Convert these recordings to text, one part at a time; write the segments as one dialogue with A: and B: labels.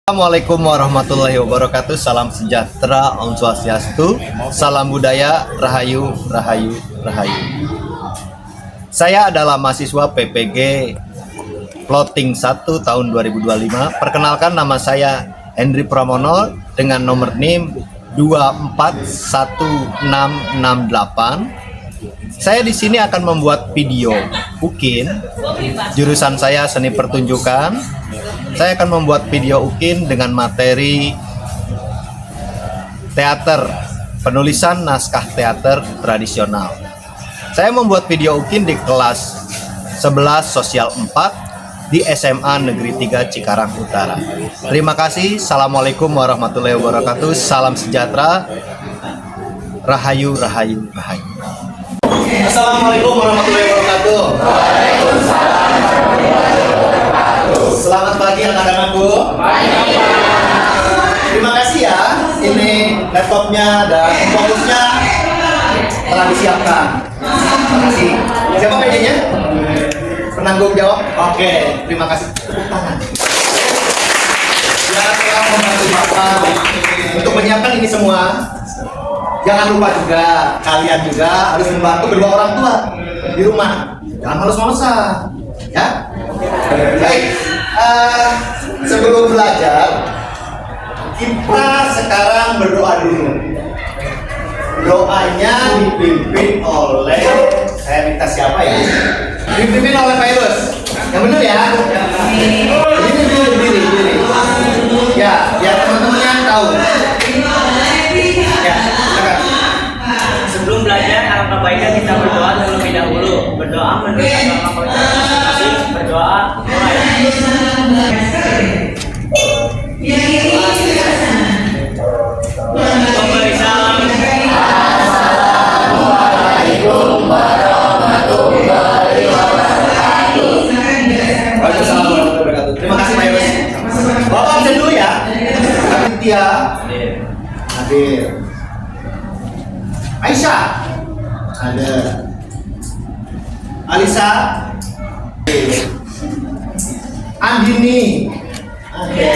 A: Assalamualaikum warahmatullahi wabarakatuh. Salam sejahtera, Om Swastiastu, salam budaya, Rahayu, Rahayu, Rahayu. Saya adalah mahasiswa PPG Plotting 1 tahun 2025. Perkenalkan, nama saya Hendry Pramono dengan nomor NIM 241668. Saya di sini akan membuat video UKIN. Jurusan saya seni pertunjukan. Saya akan membuat video UKIN dengan materi teater, penulisan naskah teater tradisional. Saya membuat video UKIN di kelas 11 Sosial 4 di SMA Negeri 3 Cikarang Utara. Terima kasih. Assalamualaikum warahmatullahi wabarakatuh. Salam sejahtera. Rahayu, Rahayu, Rahayu. Assalamualaikum warahmatullahi wabarakatuh. Selamat pagi anak-anakku. Terima kasih ya. Ini laptopnya dan fokusnya telah disiapkan. Terima kasih. Siapa PJ-nya? Penanggung jawab. Oke, terima kasih. Tepuk tangan. Ya, telah membantu Bapak untuk menyiapkan ini semua. Jangan lupa juga, kalian juga harus membantu kedua orang tua di rumah. Jangan males-malesan, ya. Baik, sebelum belajar, kita sekarang berdoa dulu. Doanya dipimpin oleh, saya minta siapa ya? Dipimpin oleh Pak Irus. Yang benar ya? Berdiri. Ya, biar teman-temannya tahu. Ya.
B: Sebelum belajar, alangkah baiknya kita berdoa terlebih dahulu. Berdoa menurut agama masing-masing. Berdoa mulai. Memberi salam.
A: Assalamualaikum warahmatullahi wabarakatuh. Waalaikumsalam warahmatullahi wabarakatuh. Terima kasih Pak Yus. Bapak absen dulu ya. Aditya. Hadir. Aisyah. Ada. Alisa. Andini. Ada.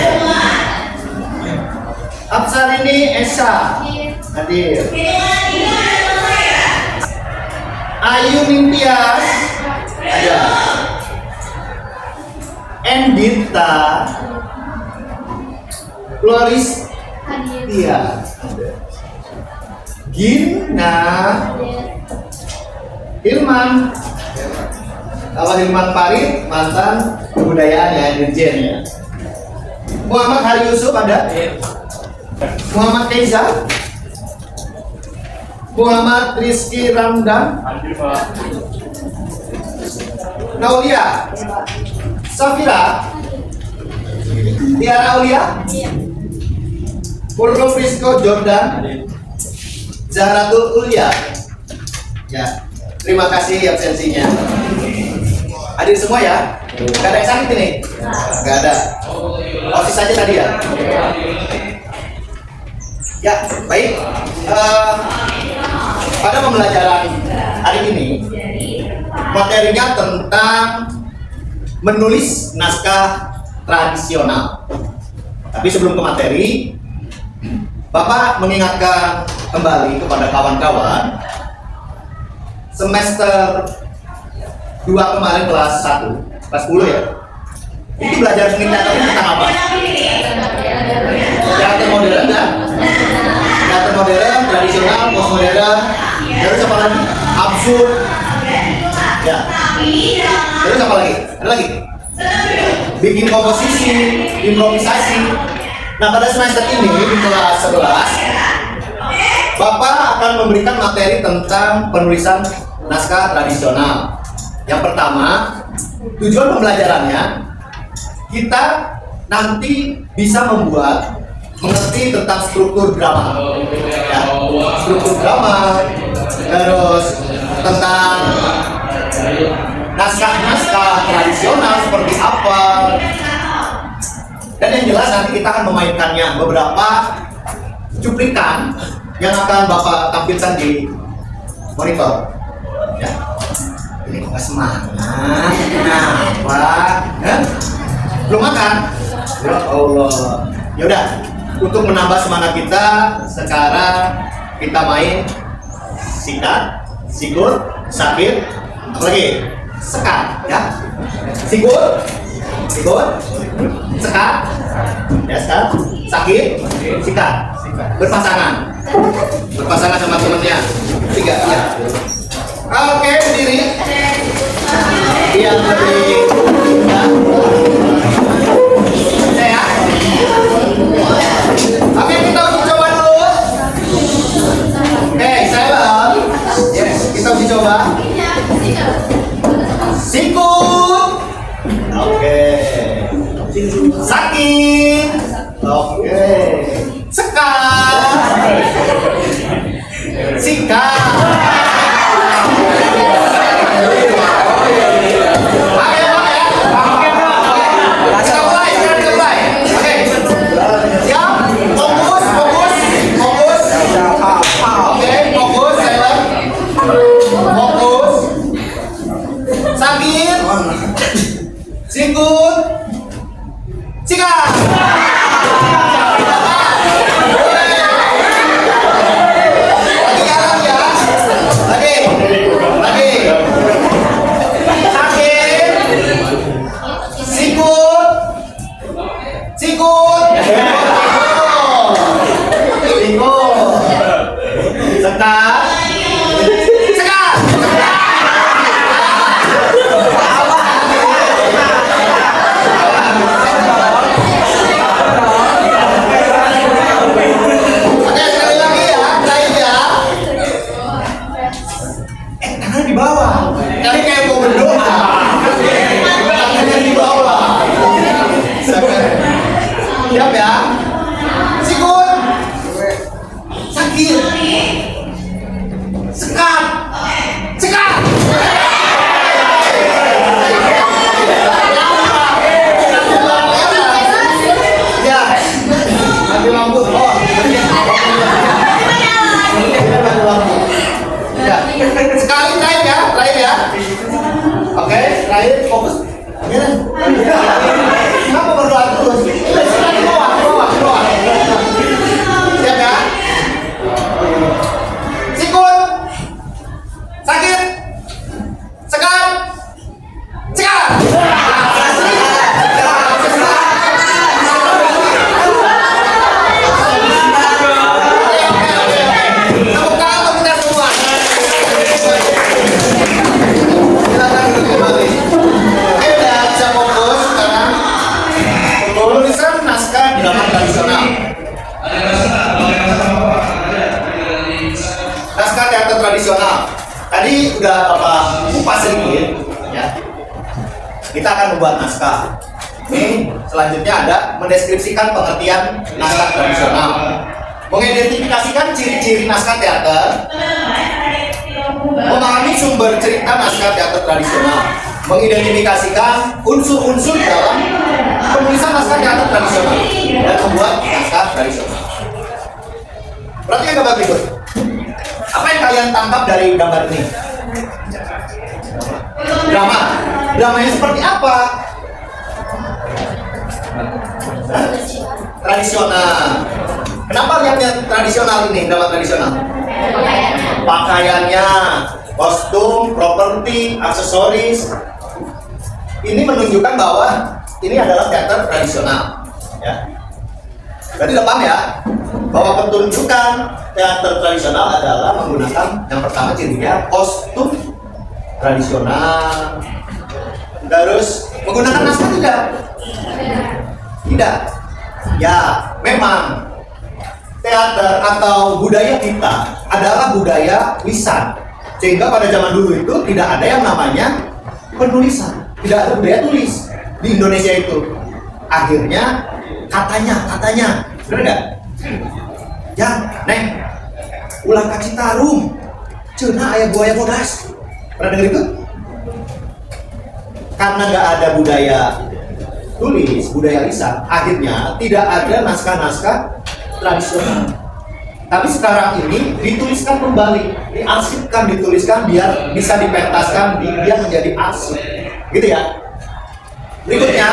A: Absarini Esa. Hadir. Ayu Mintias. Ada. Endita. Floris. Iya. Ada. Gina. Hilman. Kalau Hilman Farid, mantan kebudayaan ya, Dirjen ya. Muhammad Hari Yusuf ada? Muhammad Keiza? Muhammad Rizky Ramdan? Naulia? Safira? Tiara Aulia? Purno Frisco Jordan? Zahratul Ulia? Ya, terima kasih absensinya. Hadir semua ya? Gak ada yang sakit ini? Gak ada. OSIS saja tadi ya? Ya, baik. Pada pembelajaran hari ini, materinya tentang menulis naskah tradisional. Tapi sebelum ke materi, Bapak mengingatkan kembali kepada kawan-kawan semester 2 kemarin kelas 1, kelas 10 ya. Itu belajar seni teater ini tentang apa? Teater modern kan? Teater modern, tradisional, postmodern. Terus apa lagi? Absurd. Ya. Terus apa lagi? Ada lagi? Bikin komposisi, improvisasi. Nah, pada semester ini di kelas 11, Bapak akan memberikan materi tentang penulisan naskah tradisional. Yang pertama, tujuan pembelajarannya, kita nanti bisa mengerti tentang struktur drama. Ya, struktur drama, terus tentang naskah-naskah tradisional seperti apa. Dan yang jelas nanti kita akan memainkannya beberapa cuplikan yang akan Bapak tampilkan di monitor. Ya. Ini kok semangat? Kenapa? Belum makan? Ya Allah. Ya udah, untuk menambah semangat kita, sekarang kita main sikat, sikut, sakit, apalagi sekat, ya. Sikut, sekat, ya sekat, sakit, sikat, berpasangan sama temennya, 3 ya. Oke, berdiri. Yang berdiri, ya. Saya. Oke, kita uji coba dulu. Oke, saya bang. Yes, kita uji coba. Sikut. Oke. Sakit. Oke. Sekat. Sikat. Sikut, sikat. Lagi jalan ya. Lagi. Sakit. Sikut. Sikut. Sekat. Sekat. Di bawah, kali kayak mau berdoa. Tangannya di bawah. Siap ya? Sikut, sakit, sekat, sekat. Ya, mati lampu. Oh, ya, sekali terakhir ya. Oke, terakhir fokus. Ya. Kenapa berdoa terus? Keluar. Siap ya? Sikut, sakit, sekat, sekat. Penulisan naskah drama tradisional. Naskah teater tradisional. Tadi udah Bapak kupas sedikit, ya. Kita akan membuat naskah. Ini selanjutnya ada mendeskripsikan pengertian naskah tradisional, mengidentifikasikan ciri-ciri naskah teater, memahami sumber cerita naskah teater tradisional, mengidentifikasikan unsur-unsur dalam penulisan naskah teater tradisional dan membuat naskah tradisional. Perhatikan gambar berikut. Apa yang kalian tangkap dari gambar ini? Drama. Dramanya seperti apa? Tradisional. Kenapa lihatnya tradisional ini, drama tradisional? Pakaiannya, kostum, properti, aksesoris. Ini menunjukkan bahwa ini adalah teater tradisional, ya. Berarti depan ya, bahwa pertunjukan teater tradisional adalah menggunakan yang pertama cirinya kostum tradisional. Terus menggunakan naskah tidak? Ya, memang teater atau budaya kita adalah budaya lisan, sehingga pada zaman dulu itu tidak ada yang namanya penulisan, tidak ada budaya tulis di Indonesia itu. Akhirnya katanya, benar nggak? Ya, Neng, ulah ka Citarum, cenah aya buaya bodas. Pernah dengar itu? Karena nggak ada budaya tulis, budaya lisan, akhirnya tidak ada naskah-naskah tradisional. Tapi sekarang ini dituliskan kembali, diarsipkan, dituliskan biar bisa dipentaskan, biar menjadi arsip, gitu ya. Berikutnya,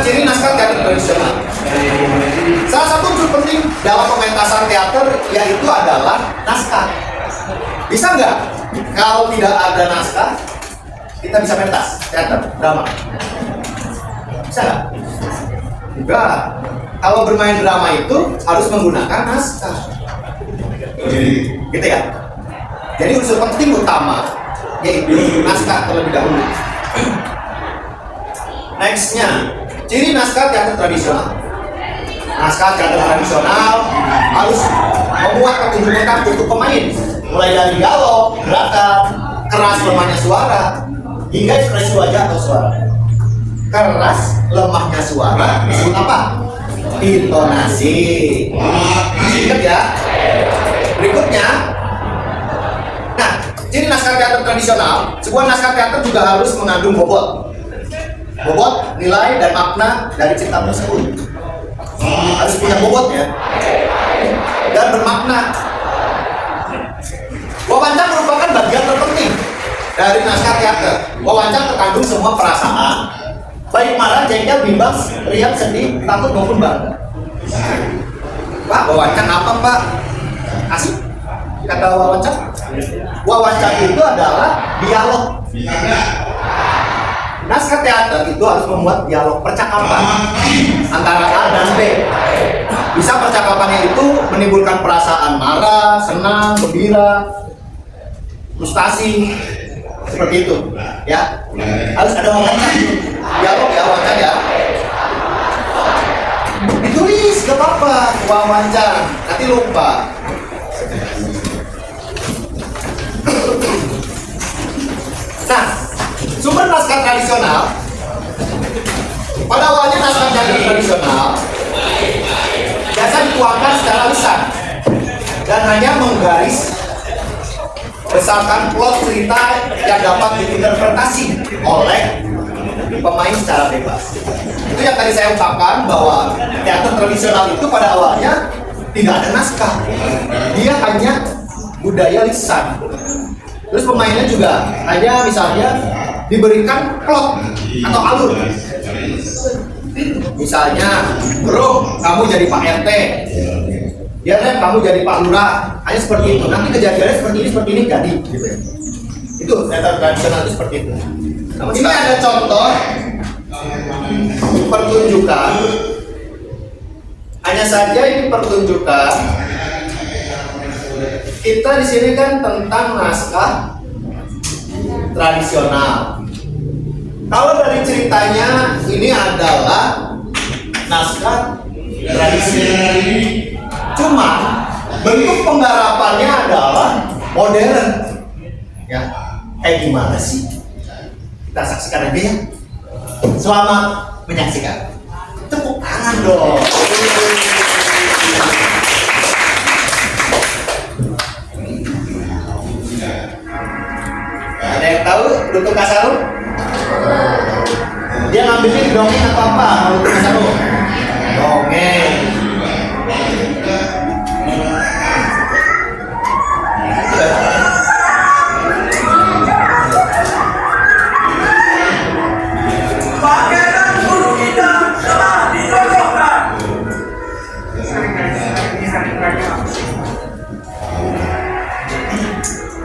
A: ciri naskah teater tradisional. Salah satu unsur penting dalam pementasan teater yaitu adalah naskah. Bisa nggak kalau tidak ada naskah kita bisa pentas teater drama? Bisa nggak? Enggak. Kalau bermain drama itu harus menggunakan naskah. Gitu ya. Jadi unsur penting utama yaitu naskah terlebih dahulu. Nextnya, ciri naskah teater tradisional. Naskah teater tradisional harus memuat petunjuk lengkap untuk pemain, mulai dari dialog, gerakan, keras lemahnya suara, hingga ekspresi wajah atau suara. Keras lemahnya suara disebut apa? Intonasi. Ingat ya. Berikutnya, nah, ciri naskah teater tradisional, sebuah naskah teater juga harus mengandung bobot, nilai dan makna dari cerita tersebut. Harus punya bobot ya, dan bermakna. Wawancara merupakan bagian terpenting dari naskah teater. Wawancara terkandung semua perasaan, baik marah, jengkel, bimbang, riang, sedih, takut maupun bangga. Pak, wawancara apa Pak? Asik kata wawancara. Wawancara itu adalah dialog. Naskah teater itu harus membuat dialog percakapan antara A dan B. Bisa percakapannya itu menimbulkan perasaan marah, senang, gembira, frustasi, seperti itu. Ya, harus ada wawancara, dialog ya, wawancara ya. Ditulis, gak apa-apa, wawancara, nanti lupa. Nah, sumber naskah tradisional, pada awalnya naskah teater tradisional biasa dituangkan secara lisan dan hanya menggaris besarkan plot cerita yang dapat diinterpretasi oleh pemain secara bebas. Itu yang tadi saya ungkapkan bahwa teater tradisional itu pada awalnya tidak ada naskah, dia hanya budaya lisan. Terus pemainnya juga hanya misalnya diberikan plot atau alur. Misalnya, bro, kamu jadi Pak RT, ya kan, kamu jadi Pak Lurah, hanya seperti itu. Nanti kejadiannya seperti ini jadi. Gitu ya. Itu teater tradisional itu seperti itu. Namun ini ada contoh pertunjukan. Hanya saja ini pertunjukan. Kita di sini kan tentang naskah tradisional. Kalau dari ceritanya ini adalah naskah tradisional. Cuma bentuk penggarapannya adalah modern. Ya, kayak gimana sih? Kita saksikan aja ya. Selamat menyaksikan. Tepuk tangan dong. Ada yang tahu Dutung Kasaru? Dia ngambilnya di dongeng atau apa? Dutung Kasaru? Dongeng.
C: Pakaian guru kita telah dicocokkan.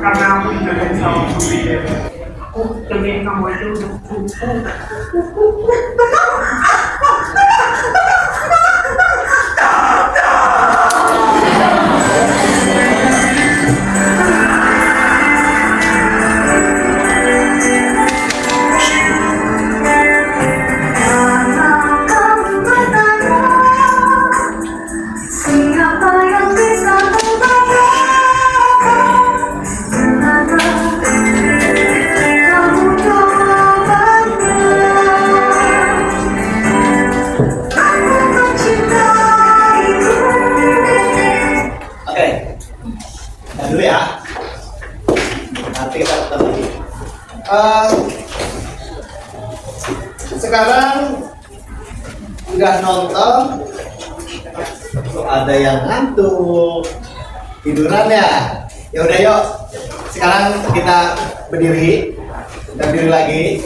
D: Karena aku juga sama Budi ya. Aku pengen kamu itu udah kupu.
E: Siapa yang bisa kamu jawabannya. Aku mencintaimu.
A: Oke, nah dulu ya. Nanti kita ketemu. Sekarang udah nonton, kok ada yang ngantuk, tiduran ya? Ya udah yuk. Sekarang kita berdiri lagi.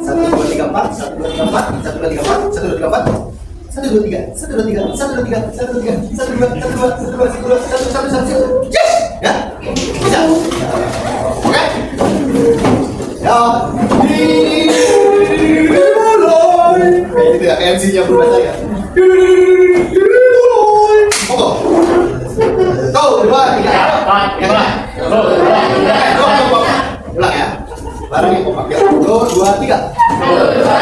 A: 1, 2, 3, 4, 1, 2, 3, 4, 1, 2, 3, 4, 1, 2, 3, 4, 1, 2, 3, 1, 2, 3, 1, 2, 3, 1, 2, 3, 1, 2, 1, 2, 1, 2, 1, 2, 1, 1, 1, 1, 1, 1, 1, yes? Ya? Bisa? Oke? Ya. Dimulai. Kayak gitu ya, kayak MC-nya berubah saya. Dimulai. Monggo. Tuh, 2, 3. Ulang ya. Bareng ya, kompak ya. 1, 2, 3. 1, 2,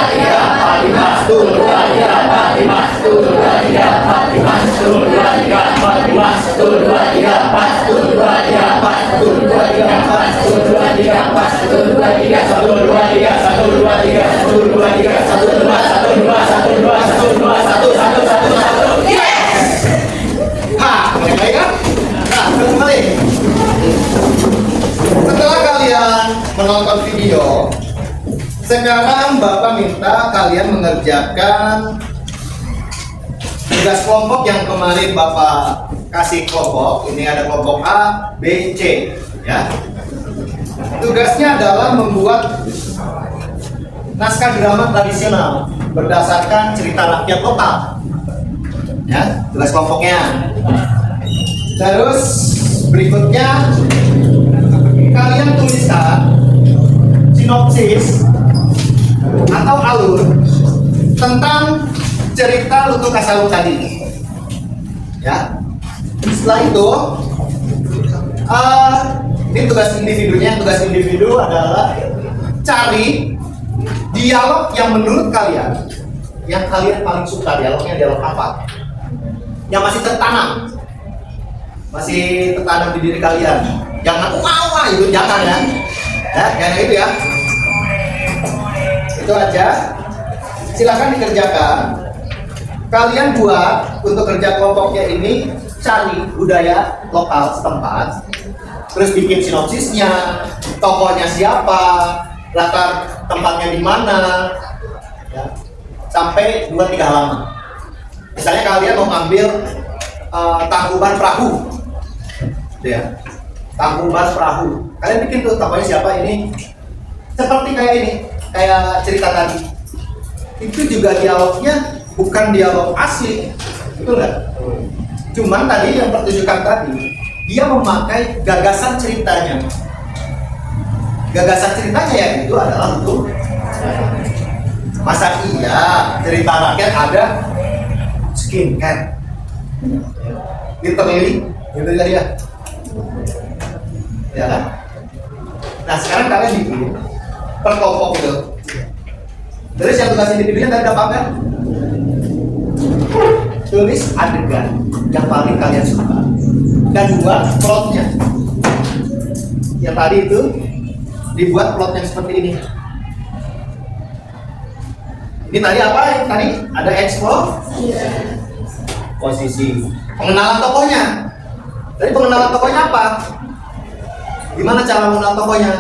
A: 3, 4, 5. 1, 2, 3, 4, 5. 1, 2, 3, 4, 5. 1, 2, 3, 4, 5. 1, 2, 3, 4. 1, 2, 3, 4. 1, 2, 3, 4. 1, 2, 3, 4. 1, 2, 3, 1, 2, 3, 1, 2, 3, 1, 2, 3, 1, 2, 1, 2, 1, 2, 1, 2, 1, 1, 1, 1, 1. Yes! Ha, kembali lagi kan? Nah, kembali. Setelah kalian menonton video, sekarang Bapak minta kalian mengerjakan tugas kelompok yang kemarin Bapak kasih kelompok. Ini ada kelompok A, B, C, ya. Tugasnya adalah membuat naskah drama tradisional berdasarkan cerita rakyat lokal. Ya, tugas kelompoknya. Terus berikutnya kalian tuliskan sinopsis atau alur tentang cerita Lutung Kasalu tadi. Ya. Setelah itu, ini tugas individunya. Tugas individu adalah cari dialog yang menurut kalian, yang kalian paling suka. Dialognya dialog apa? Yang masih tertanam, di diri kalian. Jangan aku mau itu jangan ya. Ya, kayak itu ya. Itu aja. Silakan dikerjakan. Kalian buat untuk kerja kelompoknya ini, cari budaya lokal setempat, terus bikin sinopsisnya, tokohnya siapa, latar tempatnya di mana, ya. Sampai 2-3 halaman. Misalnya kalian mau ambil Tangkuban Perahu, ya, Tangkuban Perahu. Kalian bikin tuh tokohnya siapa ini, seperti kayak ini, kayak cerita tadi. Itu juga dialognya bukan dialog asli, betul nggak? Cuman tadi yang pertunjukan tadi, dia memakai gagasan ceritanya. Gagasan ceritanya ya itu adalah untuk masa iya cerita rakyat ada skincare, literally, gitu ya. Ya kan? Nah sekarang kalian bikin per kelompok itu. Terus yang tugas individunya tadi apa kan? Tulis adegan yang paling kalian suka dan buat plotnya. Yang tadi itu dibuat plotnya seperti ini. Ini tadi apa? Tadi ada explore, posisi, pengenalan tokohnya. Tadi pengenalan tokohnya apa? Gimana cara mengenal tokohnya?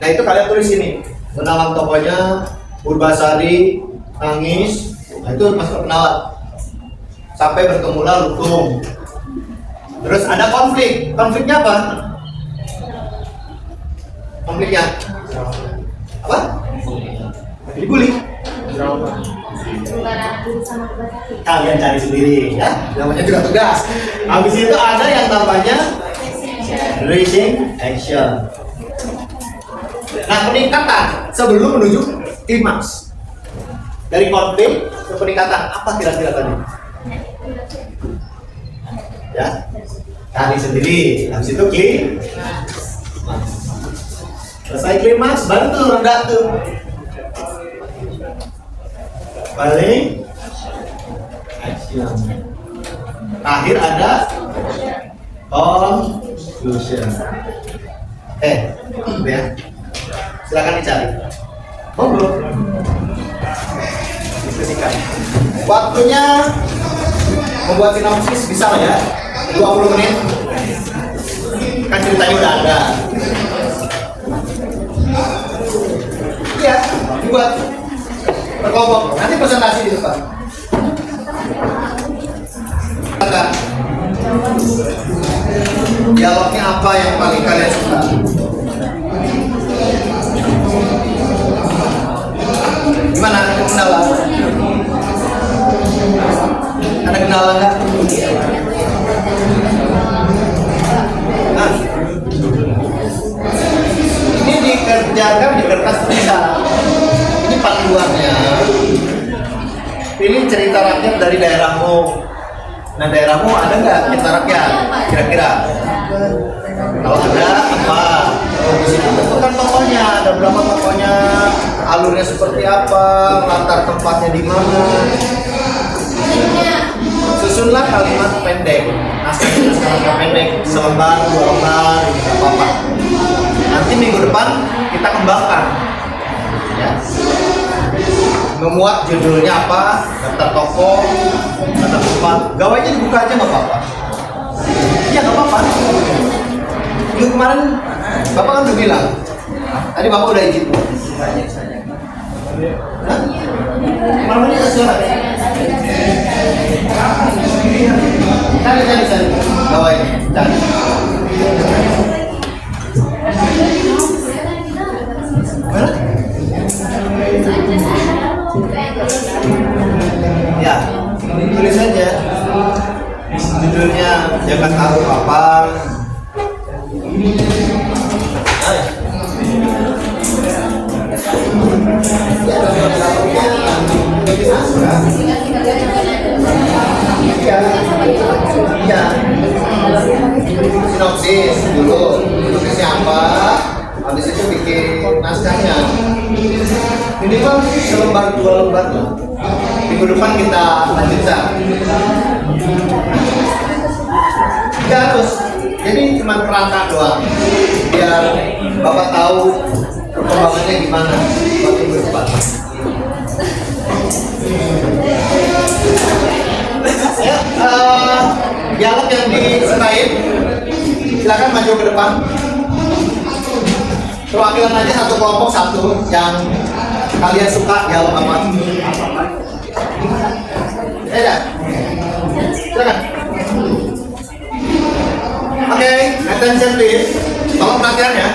A: Nah itu kalian tulis ini. Pengenalan tokohnya Purbasari, Nangis, nah itu masuk kenalan. Sampai bertemulah Lutung. Terus ada konflik. Konfliknya apa? Konfliknya apa? Dibully. Kalian cari sendiri ya. Namanya juga tugas. Habis itu ada yang namanya raising action. Nah, peningkatan sebelum menuju klimaks. Dari konflik ke peningkatan apa kira-kira tadi? Ya, cari sendiri. Habis itu selesai klimaks, baru tuh reda tuh. Balik action. Akhir ada conclusion. Ya. Silakan dicari. Ngobrol. Diskusikan. Waktunya membuat sinopsis bisa lah ya. 20 menit. Kan ceritanya udah ada. dibuat berkelompok. Nanti presentasi di depan. Ada dialognya apa yang paling kalian suka? Gimana? Ada kendala? Ada kendala nggak? Nah, ini dikerjakan di kertas tulisan. Ini panduannya. Pilih cerita rakyat dari daerahmu. Nah, daerahmu ada nggak cerita rakyat? Kira-kira? Kalau ada, apa? Di situ tentukan tokohnya. Ada berapa tokohnya? Alurnya seperti apa? Latar tempatnya di mana? Susunlah kalimat pendek. Naskahnya kalimat pendek, selembar, 2 lembar, nggak apa-apa. Nanti minggu depan kita kembangkan. Ya. Memuat judulnya apa, daftar tokoh, daftar tempat. Gawainya dibuka aja nggak apa-apa. Iya nggak apa-apa. Minggu kemarin Bapak kan udah bilang. Tadi Bapak udah izin. Hah? Malamnya ada suara. Cari. Gawainya, cari. Mana? Ya, tulis saja judulnya, jangan taruh apa. Iya. Sinopsis dulu, tulisnya apa? Habis itu bikin naskahnya. Minimal selembar 2 lembar lah. Minggu depan kita lanjutkan. Tidak harus. Jadi cuma kerangka doang. Biar Bapak tahu perkembangannya gimana buat minggu depan. Ya, dialog yang disukain silakan maju ke depan. Perwakilan aja satu kelompok satu yang kalian suka dialog apa? Ya, silakan. Oke, attention please. Tolong perhatian ya.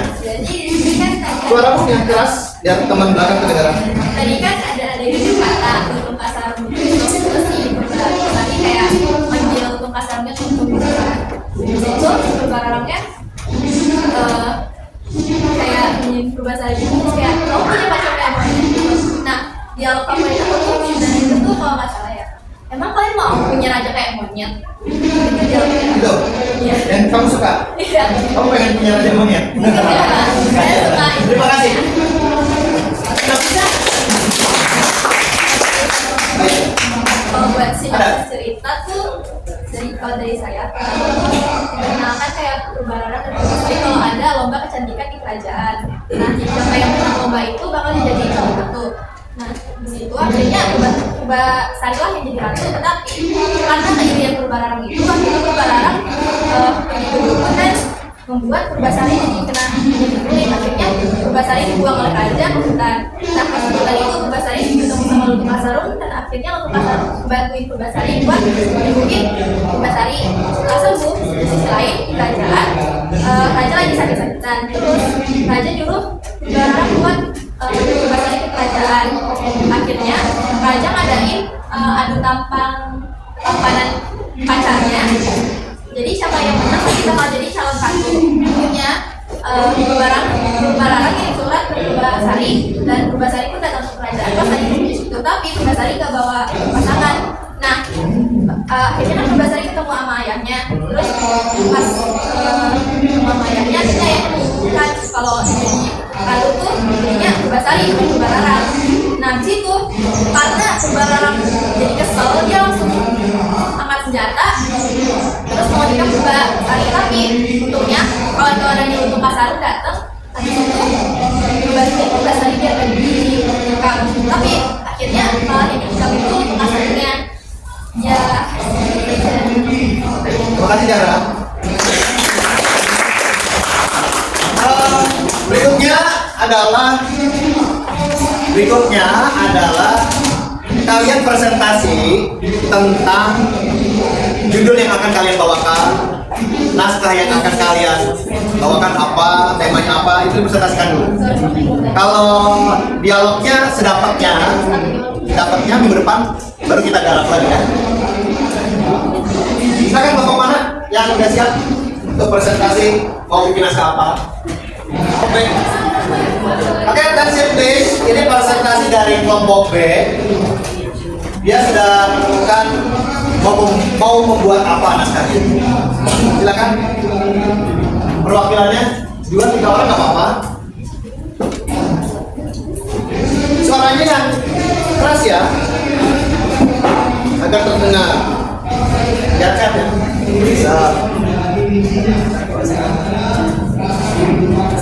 A: Suaramu yang keras biar teman belakang kedengaran.
F: Tadi kan ada hidup kata untuk kasar tadi kayak menjual untuk kasarnya untuk itu barangnya kayak berbahasa gitu kayak kamu punya pacar kayak monyet. Nah dialog apa itu dan itu tuh kalau nggak salah ya emang kalian mau punya raja kayak monyet itu dialognya
A: Itu.
F: iya
A: Dan kamu suka?
F: iya
A: Kamu pengen punya raja monyet?
F: saya suka itu.
A: Terima kasih.
F: Kalau buat sinopsis cerita tuh kalau dari saya dikenalkan kayak perbararan dan tapi kalau ada lomba kecantikan di kerajaan. Nah, siapa yang menang lomba itu bakal dijadiin salah satu. Nah, di situ akhirnya Sarilah yang jadi ratu, tetapi karena keirian perbararan itu akhirnya perbararan pergi ke dukun dan membuat Purbasari jadi kena kulit. Akhirnya Purbasari dibuang oleh raja ke hutan. Nah, pas hutan itu Purbasari ketemu sama Lutu Kasarung dan akhirnya Lutu Kasarung bantuin Purbasari buat nyembuhin Purbasari. Setelah sembuh, di sisi lain di kerajaan raja lagi sakit-sakitan. Terus raja nyuruh Purbasari buat Purbasari ke kerajaan. Akhirnya raja ngadain adu tampanan pacarnya. Jadi siapa yang menang nanti bakal jadi calon ratu. Akhirnya Purbasari kirim surat ke Purbasari dan Purbasari pun datang ke kerajaan. Pas lagi di situ tapi Purbasari gak bawa pasangan. Nah akhirnya kan Purbasari ketemu sama ayahnya. Terus pas ketemu sama ayahnya akhirnya yang menemukan kalau jadi ratu tuh jadinya Purbasari bukan Purbararan. Nah di situ karena Purbararan jadi kesel dia langsung angkat senjata terus mau nikah Purbasari tapi untungnya kawan-kawannya untuk Kasarung datang habis itu Purbasari biar gak dikekang tapi akhirnya malah yang dikekang itu untuk Kasarungnya ya.
A: Terima kasih Jara. Berikutnya adalah Berikutnya adalah kalian presentasi tentang judul yang akan kalian bawakan, naskah yang akan kalian bawakan apa, temanya apa, itu dipresentasikan dulu. Kalau dialognya dapatnya minggu depan baru kita garap lagi ya. Silakan kelompok mana yang udah siap untuk presentasi mau bikin naskah apa? Oke, that's it please. Ini presentasi dari kelompok B. Dia sudah menemukan mau membuat apa naskahnya. Silakan. Perwakilannya 2-3 orang nggak apa-apa. Suaranya yang keras ya, agar terdengar. Lihat ya. Bisa.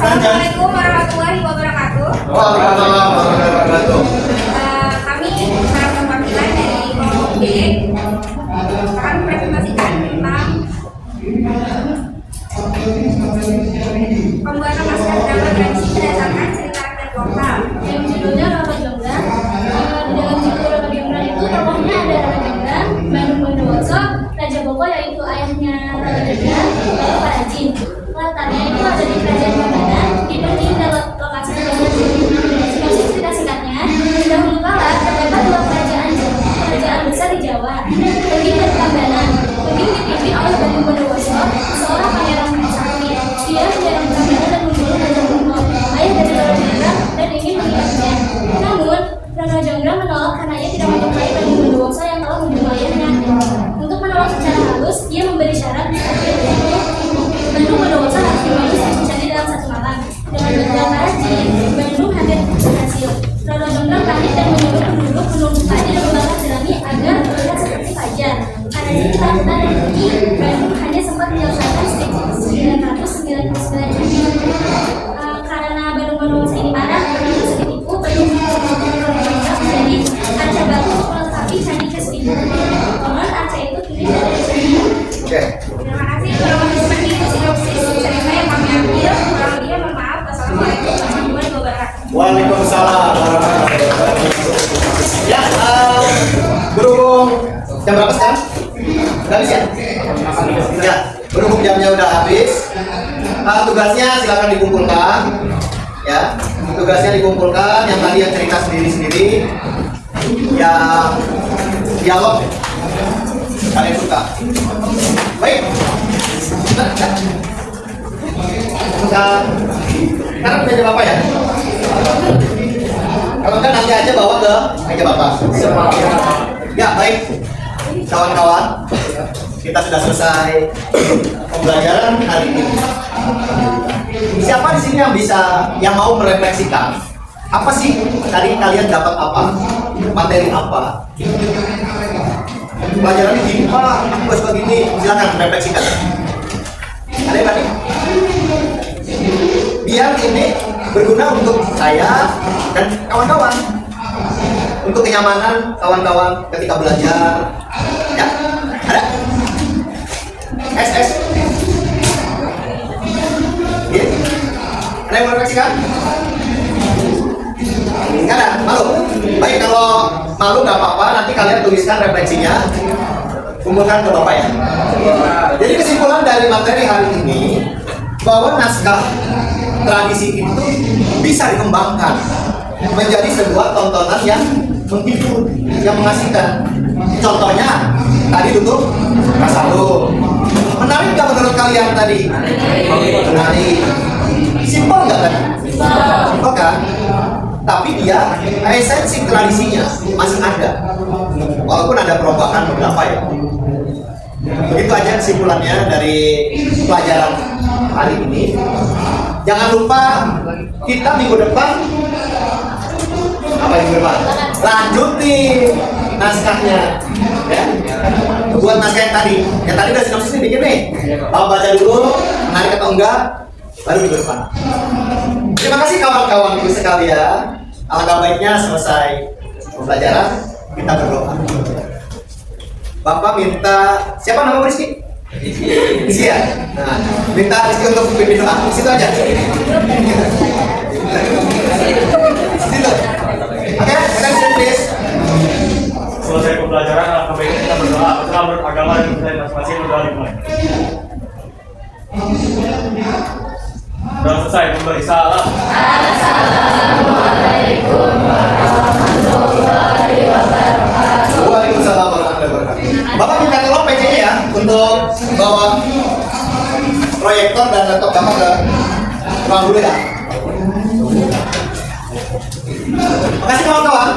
G: Assalamualaikum warahmatullahi wabarakatuh.
A: Waalaikumsalam warahmatullahi wabarakatuh.
G: Kami para perwakilan dari kelompok B akan mempresentasikan tentang pembuatan naskah drama tradisi berdasarkan cerita rakyat lokal.
F: Yang judulnya Rama Jonggrang. Di dalam judul Rama Jonggrang itu tokohnya ada Rama Jonggrang, Bandung Bondowoso, Raja Boko yaitu ayahnya Rama Jonggrang, lalu Parajin. Latarnya itu ada di kerajaan Bambanan, diberi dalam lokasi sinopsis cerita singkatnya. Dahulu kala terdapat dua kerajaan besar di Jawa, Peging dan Prambanan. Peging dipimpin oleh Bandung Bondowoso, seorang pangeran sakti. Dia menyerang Prambanan dan membunuh Raja Boko, ayah dari Rama Jonggrang, dan ingin menghilangnya. Namun, Rama Jonggrang menolak karena ia tidak menyukai Bandung Bondowoso yang telah membunuh ayahnya. Untuk menolak secara halus, ia memberi syarat Bandung Bondowoso harus dibangun satu candi dalam satu malam. Dengan bantuan Parajin, Bandung hampir berhasil. Rama Jonggrang panik dan menyuruh penduduk menunggu padi dan membakar jerami agar terlihat seperti fajar. Parajin ketakutan dan pergi. Bandung hanya sempat menyelesaikan 999 candi. Karena Bandung Bondowoso ini marah, penduduk sedikit tipu, Bandung menjadi arca batu untuk melengkapi candi ke-1000. Konon arca itu kini ada di sini.
A: Oke.
G: Terima kasih. Kurang lebih seperti itu sinopsis cerita yang kami ambil. Kurang lebihnya mohon maaf. Wassalamualaikum warahmatullahi wabarakatuh.
A: Waalaikumsalam warahmatullahi wabarakatuh. Ya, berhubung jam berapa sekarang? Udah habis ya? Ya, berhubung jamnya udah habis, tugasnya silakan dikumpulkan. Ya, tugasnya dikumpulkan. Yang tadi yang cerita sendiri-sendiri, yang dialog kalian suka. Baik. Sekarang meja bapak ya? Kalau enggak nanti aja bawa ke meja bapak. Ya baik, kawan-kawan, kita sudah selesai pembelajaran hari ini. Siapa di sini yang mau merefleksikan? Apa sih tadi kalian dapat apa? Materi apa? Pelajaran ini Pak, aku suka gini. Silakan refleksikan. Ada yang tadi? Biar ini berguna untuk saya dan kawan-kawan, untuk kenyamanan kawan-kawan ketika belajar. Ya, ada? SS. Ya. Ada yang merefleksikan? Enggak ada, malu. Baik, kalau malu nggak apa-apa, nanti kalian tuliskan refleksinya, kumpulkan ke bapak ya. Jadi kesimpulan dari materi hari ini, bahwa naskah tradisi itu bisa dikembangkan menjadi sebuah tontonan yang menghibur, yang mengasihkan. Contohnya tadi tutup Rasalu. Menarik nggak menurut kalian tadi? Menarik. Simpel nggak kan? Simpel kan? Tapi dia esensi tradisinya masih ada, walaupun ada perubahan beberapa ya. Begitu aja kesimpulannya dari pelajaran hari ini. Jangan lupa kita minggu depan lanjutin naskahnya ya. Buat naskah yang tadi udah sinopsis nih, bikin nih. Kalau baca dulu menarik atau enggak, baru minggu depan. Terima kasih kawan-kawan ibu sekalian. Alangkah baiknya selesai pembelajaran kita berdoa. Bapak minta, siapa nama Rizky? Rizky ya? Nah, minta Rizky untuk pimpin doa. Situ aja. Situ. Oke, attention please.
D: Selesai pembelajaran, alangkah baiknya kita berdoa. Apakah menurut agama dan kita masing-masing berdoa dimulai. Sudah selesai memberi salam.
A: Waalaikumsalam warahmatullahi wabarakatuh. Bapak minta tolong PC-nya ya untuk bawa proyektor dan laptop Bapak ke ruang dulu ya. Makasih kawan-kawan.